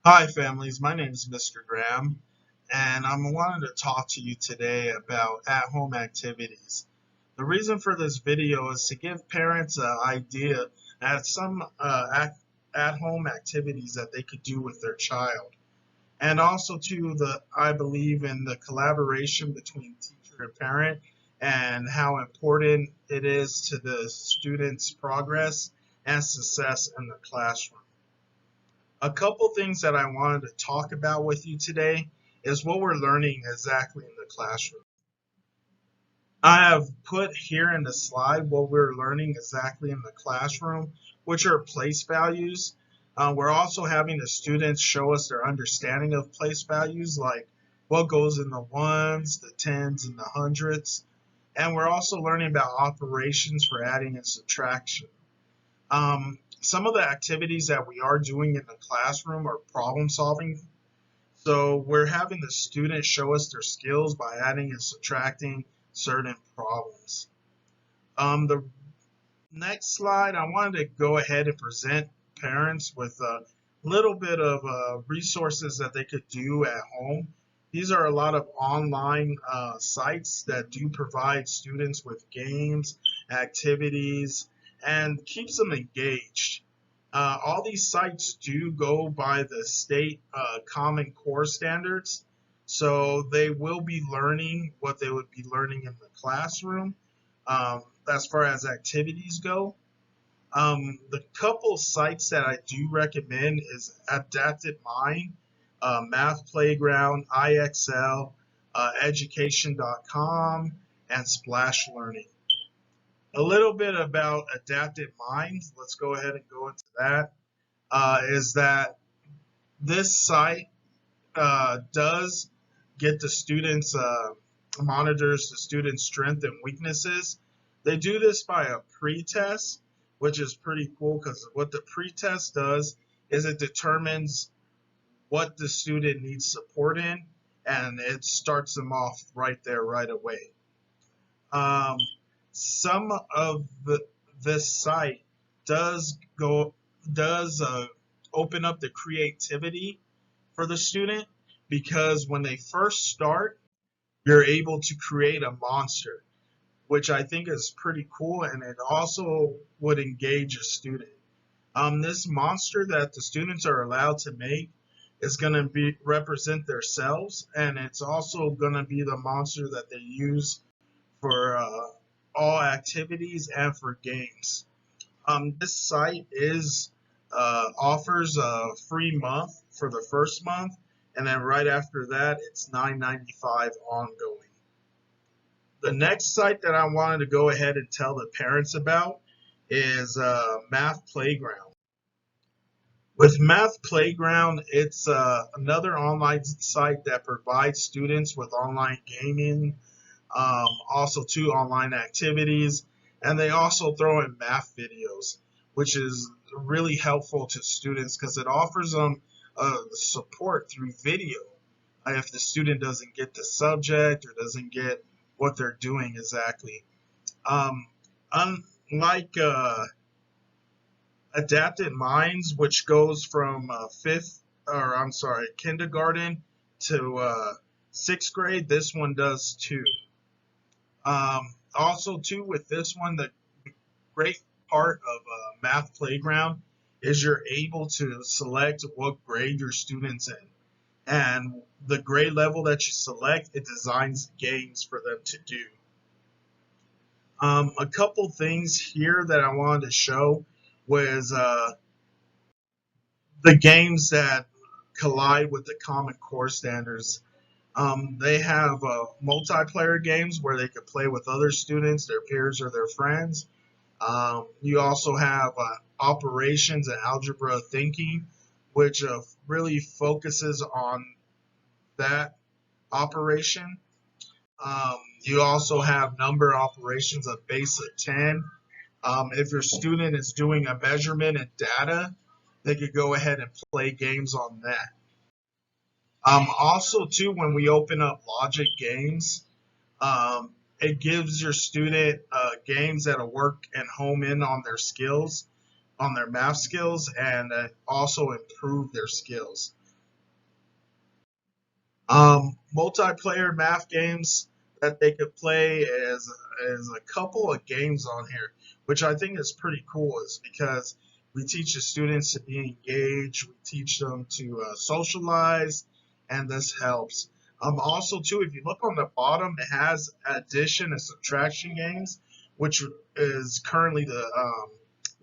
Hi, families. My name is Mr. Graham, and I'm wanting to talk to you today about at-home activities. The reason for this video is to give parents an idea at some at-home activities that they could do with their child, and also I believe in the collaboration between teacher and parent, and how important it is to the student's progress and success in the classroom. A couple things that I wanted to talk about with you today is what we're learning exactly in the classroom. I have put here in the slide what we're learning exactly in the classroom, which are place values. We're also having the students show us their understanding of place values, like what goes in the ones, the tens, and the hundreds. And we're also learning about operations for adding and subtraction. Some of the activities that we are doing in the classroom are problem solving. So we're having the students show us their skills by adding and subtracting certain problems. The next slide, I wanted to go ahead and present parents with a little bit of resources that they could do at home. These are a lot of online sites that do provide students with games, activities, and keeps them engaged. All these sites do go by the state Common Core standards, so they will be learning what they would be learning in the classroom as far as activities go. The couple sites that I do recommend is Adapted Mind, Math Playground, IXL, education.com, and Splash Learning. A little bit about Adapted Minds, let's go ahead and go into that. Is that this site does get the students, monitors the students' strengths and weaknesses. They do this by a pre-test, which is pretty cool because what the pre-test does is it determines what the student needs support in, and it starts them off right there right away. Um, some of this site does open up the creativity for the student, because when they first start, you're able to create a monster, which I think is pretty cool, and it also would engage a student. This monster that the students are allowed to make is going to be represent themselves, and it's also going to be the monster that they use for all activities and for games. This site is offers a free month for the first month, and then right after that, it's $9.95 ongoing. The next site that I wanted to go ahead and tell the parents about is Math Playground. With Math Playground, it's another online site that provides students with online gaming, also two online activities, and they also throw in math videos, which is really helpful to students because it offers them support through video if the student doesn't get the subject or doesn't get what they're doing exactly. Unlike Adapted Minds, which goes from kindergarten to sixth grade, this one does too. Also, too, with this one, the great part of Math Playground is you're able to select what grade your student's in. And the grade level that you select, it designs games for them to do. A couple things here that I wanted to show was the games that collide with the Common Core standards. They have multiplayer games where they could play with other students, their peers, or their friends. You also have operations and algebra thinking, which really focuses on that operation. You also have number operations of base of 10. If your student is doing a measurement and data, they could go ahead and play games on that. Also, too, when we open up logic games, it gives your student games that'll work and home in on their skills, on their math skills, and also improve their skills. Multiplayer math games that they could play is a couple of games on here, which I think is pretty cool. Is because we teach the students to be engaged, we teach them to socialize, and this helps. Also, too, if you look on the bottom, it has addition and subtraction games, which is currently the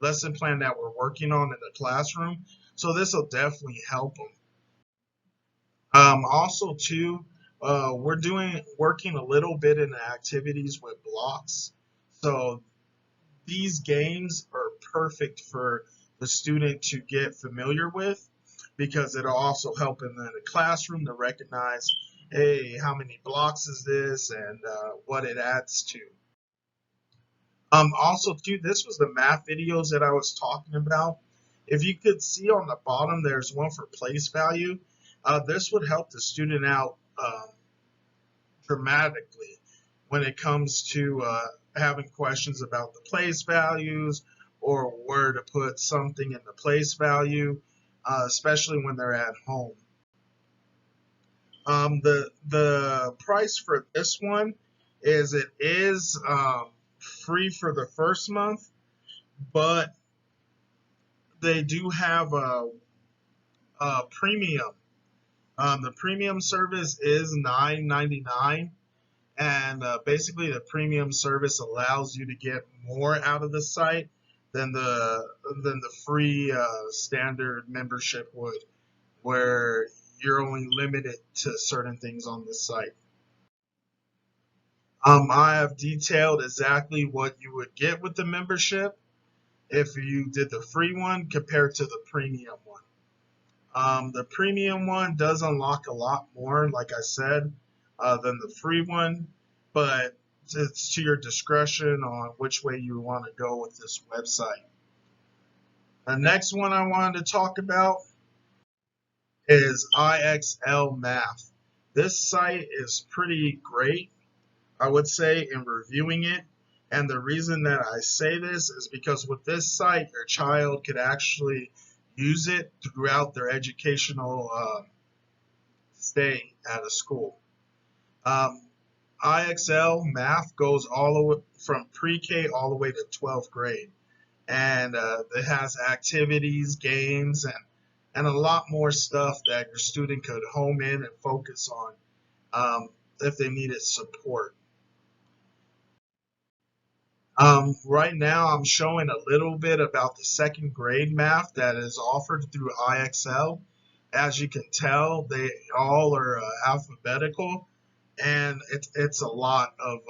lesson plan that we're working on in the classroom. So this will definitely help them. Also, too, we're doing working a little bit in the activities with blocks. So these games are perfect for the student to get familiar with because it'll also help in the classroom to recognize, hey, how many blocks is this and what it adds to. Also, too, this was the math videos that I was talking about. If you could see on the bottom, there's one for place value. This would help the student out dramatically when it comes to having questions about the place values or where to put something in the place value, especially when they're at home. The price for this one is it is free for the first month, but they do have a premium. The premium service is $9.99, and basically the premium service allows you to get more out of the site than the free standard membership would, where you're only limited to certain things on the site. I have detailed exactly what you would get with the membership if you did the free one compared to the premium one. The premium one does unlock a lot more, like I said, than the free one, but it's to your discretion on which way you want to go with this website. The next one I wanted to talk about is IXL Math. This site is pretty great, I would say, in reviewing it. And the reason that I say this is because with this site, your child could actually use it throughout their educational stay at a school. Um, IXL Math goes all the way from pre-K all the way to 12th grade, and it has activities, games, and a lot more stuff that your student could home in and focus on if they needed support. Right now, I'm showing a little bit about the second grade math that is offered through IXL. As you can tell, they all are alphabetical, and it's a lot of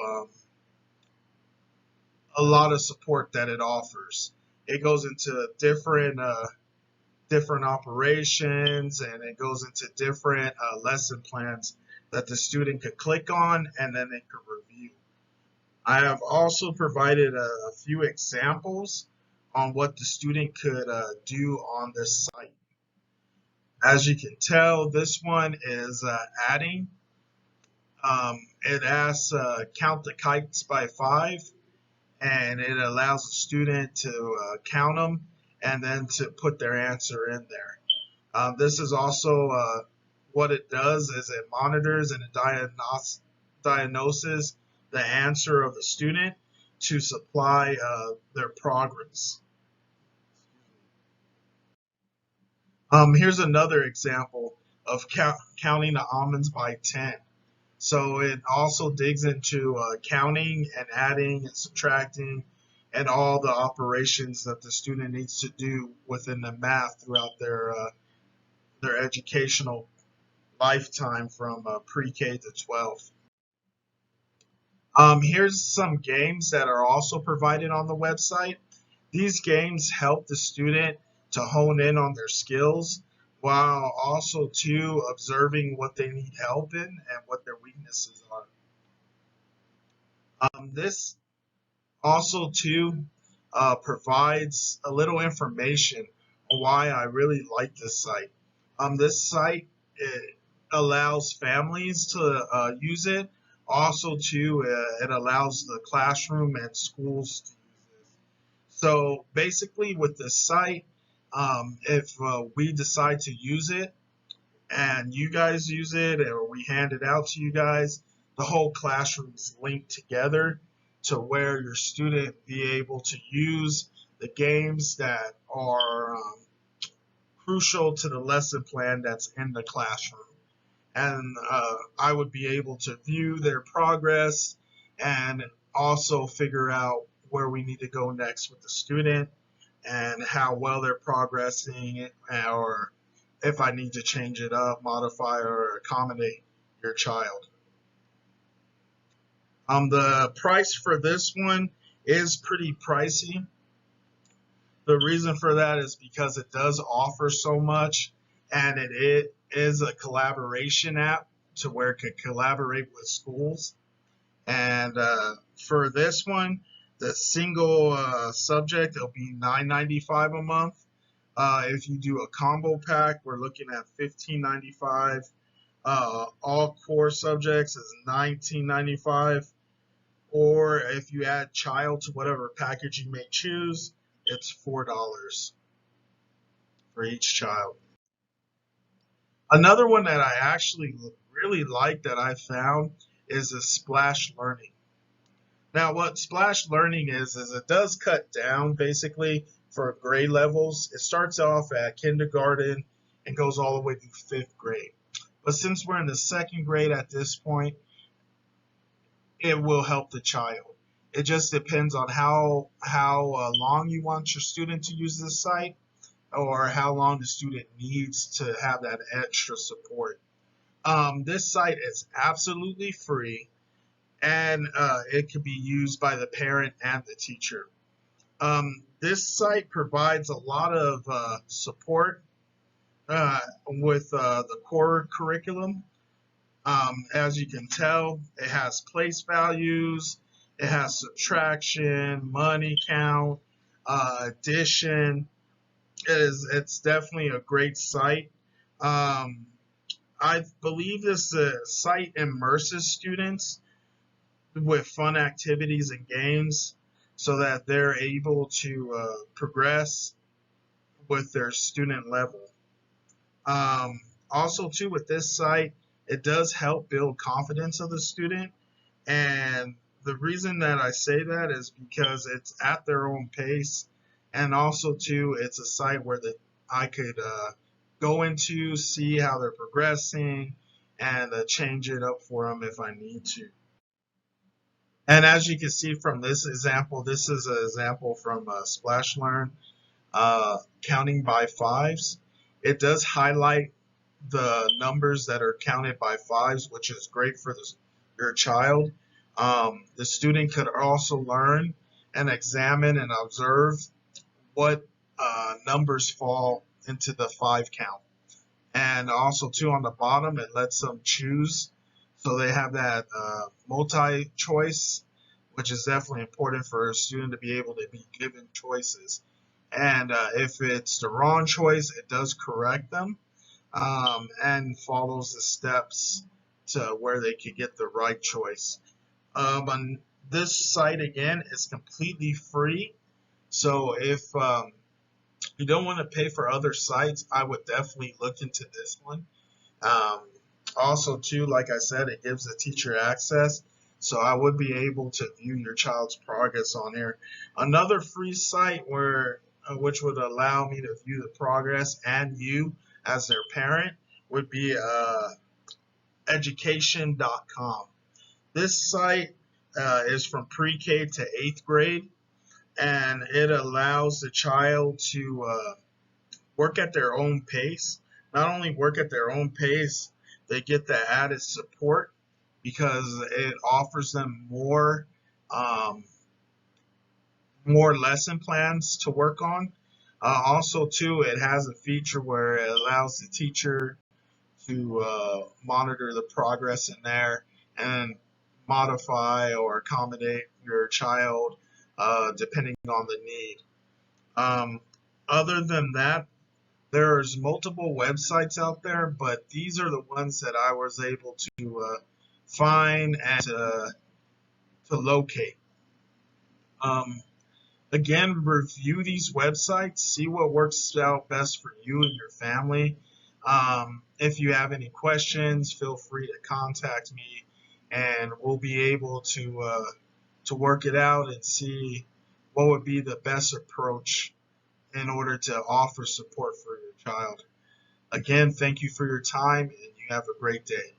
support that it offers. It goes into different operations, and it goes into different lesson plans that the student could click on, and then they could review. I have also provided a few examples on what the student could do on this site. As you can tell, this one is adding. It asks count the kites by 5, and it allows the student to count them and then to put their answer in there. This is also what it does is it monitors and it diagnoses the answer of the student to supply their progress. Here's another example of counting the almonds by 10. So it also digs into counting and adding and subtracting and all the operations that the student needs to do within the math throughout their educational lifetime from pre-K to 12. Here's some games that are also provided on the website. These games help the student to hone in on their skills while also too observing what they need help in and what their weaknesses are. This also too provides a little information on why I really like this site. This site allows families to use it. Also, too, it allows the classroom and schools to use this. So basically, with this site, if we decide to use it and you guys use it or we hand it out to you guys, the whole classroom is linked together to where your student be able to use the games that are crucial to the lesson plan that's in the classroom. And I would be able to view their progress and also figure out where we need to go next with the student and how well they're progressing, or if I need to change it up, modify, or accommodate your child. The price for this one is pretty pricey. The reason for that is because it does offer so much, and it is a collaboration app to where it can collaborate with schools. And for this one, the single subject, it'll be $9.95 a month. If you do a combo pack, we're looking at $15.95. All core subjects is $19.95. Or if you add child to whatever package you may choose, it's $4 for each child. Another one that I actually really like that I found is a Splash Learning. Now, what Splash Learning is it does cut down basically for grade levels. It starts off at kindergarten and goes all the way through fifth grade. But since we're in the second grade at this point, it will help the child. It just depends on how long you want your student to use this site, or how long the student needs to have that extra support. This site is absolutely free, and it can be used by the parent and the teacher. This site provides a lot of support with the core curriculum. As you can tell, it has place values, it has subtraction, money count, addition. It's definitely a great site. I believe this site immerses students with fun activities and games so that they're able to progress with their student level. Also, too, with this site, it does help build confidence of the student. And the reason that I say that is because it's at their own pace. And also, too, it's a site where I could go into, see how they're progressing, and change it up for them if I need to. And as you can see from this example, this is an example from Splash Learn, counting by fives. It does highlight the numbers that are counted by fives, which is great for your child. The student could also learn and examine and observe what numbers fall into the five count. And also, too, on the bottom, it lets them choose. So they have that multi-choice, which is definitely important for a student to be able to be given choices. And if it's the wrong choice, it does correct them and follows the steps to where they can get the right choice. On this site, again, is completely free. So if you don't want to pay for other sites, I would definitely look into this one. Also, too, like I said, it gives the teacher access. So I would be able to view your child's progress on here. Another free site which would allow me to view the progress and you as their parent would be education.com. This site is from pre-K to 8th grade, and it allows the child to work at their own pace. Not only work at their own pace, they get the added support because it offers them more lesson plans to work on. Also, too, it has a feature where it allows the teacher to monitor the progress in there and modify or accommodate your child depending on the need. Other than that, there's multiple websites out there, but these are the ones that I was able to find and to locate. Again, review these websites, see what works out best for you and your family. If you have any questions, feel free to contact me, and we'll be able to work it out and see what would be the best approach in order to offer support for your child. Again, thank you for your time, and you have a great day.